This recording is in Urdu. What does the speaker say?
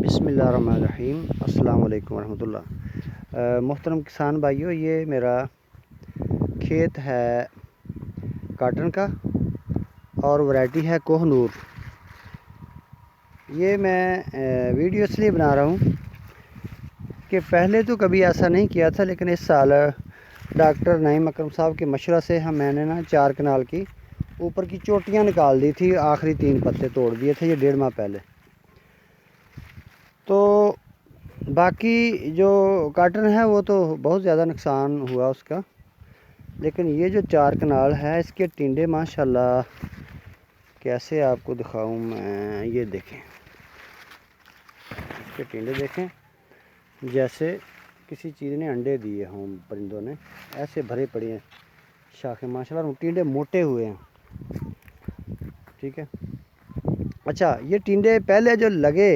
بسم اللہ الرحمن الرحیم۔ السلام علیکم ورحمۃ اللہ۔ محترم کسان بھائیوں، یہ میرا کھیت ہے کاٹن کا اور ورائٹی ہے کوہ نور۔ یہ میں ویڈیو اس لیے بنا رہا ہوں کہ پہلے تو کبھی ایسا نہیں کیا تھا، لیکن اس سال ڈاکٹر نعیم اکرم صاحب کے مشورہ سے میں نے 4 کنال کی اوپر کی چوٹیاں نکال دی تھی، آخری 3 پتے توڑ دیے تھے، یہ 1.5 ماہ پہلے۔ تو باقی جو کاٹن ہے وہ تو بہت زیادہ نقصان ہوا اس کا، لیکن یہ جو 4 کنال ہے اس کے ٹینڈے ماشاءاللہ کیسے آپ کو دکھاؤں میں، یہ دیکھیں اس کے ٹینڈے دیکھیں، جیسے کسی چیز نے انڈے دیے ہوں، پرندوں نے ایسے بھرے پڑے ہیں شاخیں ماشاءاللہ، ٹینڈے موٹے ہوئے ہیں۔ ٹھیک ہے، اچھا یہ ٹینڈے پہلے جو لگے